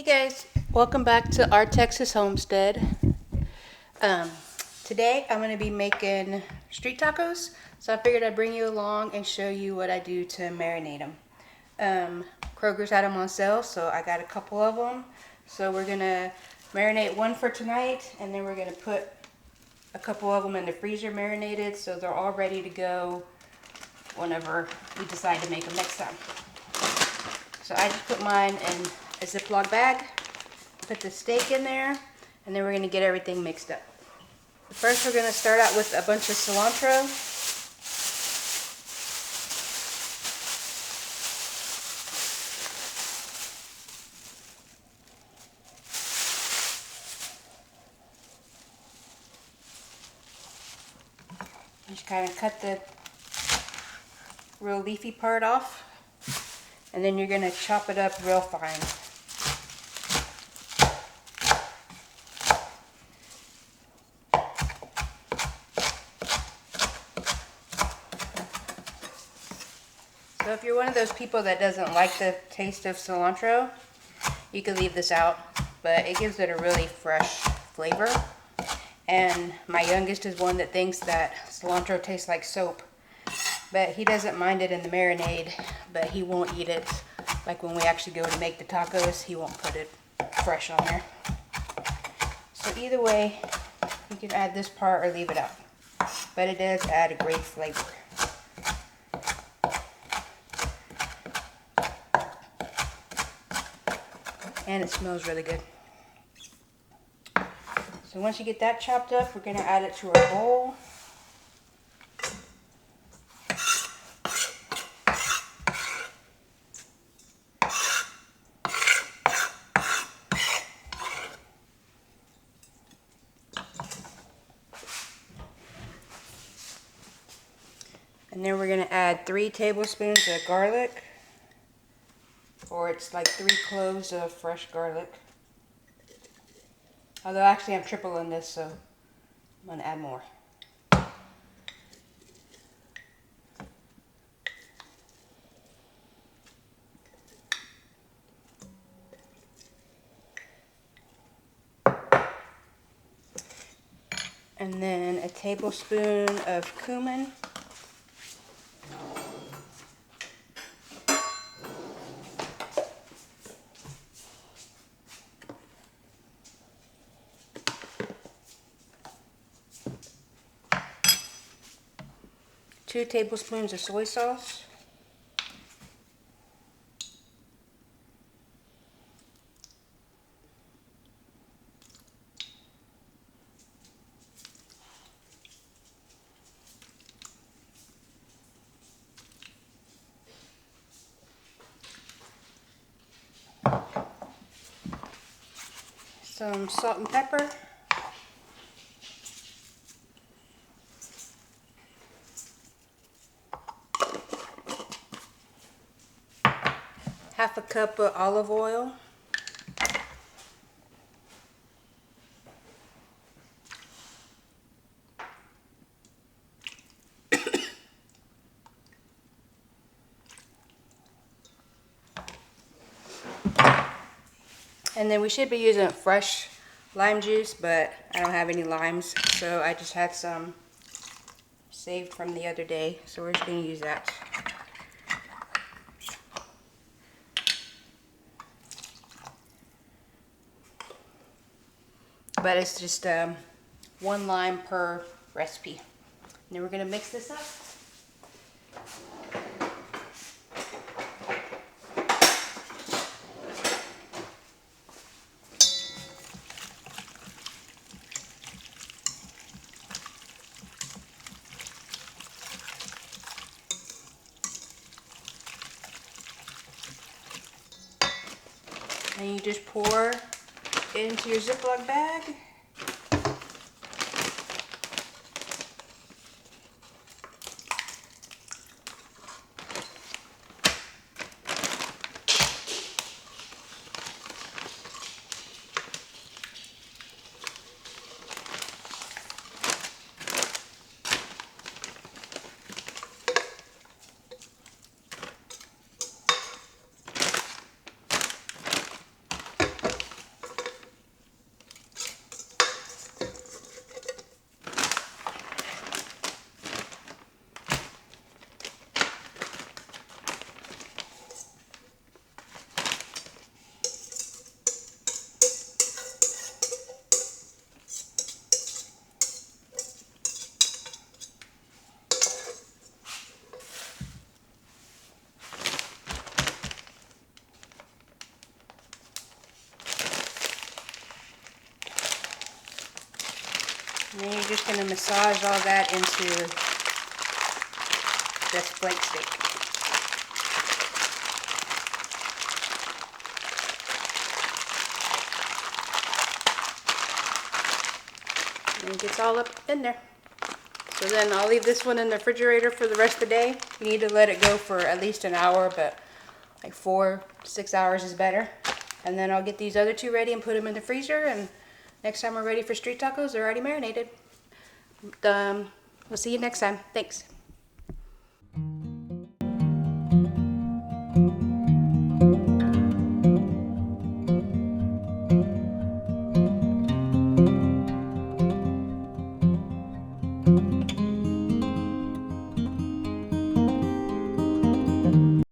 Guys, welcome back to our Texas homestead. Today I'm going to be making street tacos, so I figured I'd bring you along and show you what I do to marinate them. Kroger's had them on sale, so I got a couple of them. So we're going to marinate one for tonight, and then we're going to put a couple of them in the freezer marinated so they're all ready to go whenever we decide to make them next time. So I just put mine in a Ziploc bag, put the steak in there, and then we're going to get everything mixed up. First we're going to start out with a bunch of cilantro. Just kind of cut the real leafy part off, and then you're going to chop it up real fine. So if you're one of those people that doesn't like the taste of cilantro, you can leave this out, but it gives it a really fresh flavor. And my youngest is one that thinks that cilantro tastes like soap, but he doesn't mind it in the marinade, but he won't eat it. Like when we actually go to make the tacos, he won't put it fresh on there. So either way, you can add this part or leave it out, but it does add a great flavor. And it smells really good. So once you get that chopped up, we're going to add it to our bowl. And then we're going to add 3 tablespoons of garlic. Or it's like 3 cloves of fresh garlic. Although actually I'm tripling this, so I'm going to add more. And then a tablespoon of cumin. Two tablespoons of soy sauce. Some salt and pepper. Half a cup of olive oil. And then we should be using fresh lime juice, but I don't have any limes, so I just had some saved from the other day, so we're just going to use that. But it's just 1 lime per recipe. And then we're going to mix this up. And you just pour it into your Ziploc bag. you're just going to massage all that into this flank steak. And it gets all up in there. So then I'll leave this one in the refrigerator for the rest of the day. You need to let it go for at least an hour, but like 4 to 6 hours is better. And then I'll get these other two ready and put them in the freezer, and next time we're ready for street tacos, they're already marinated. We'll see you next time. Thanks.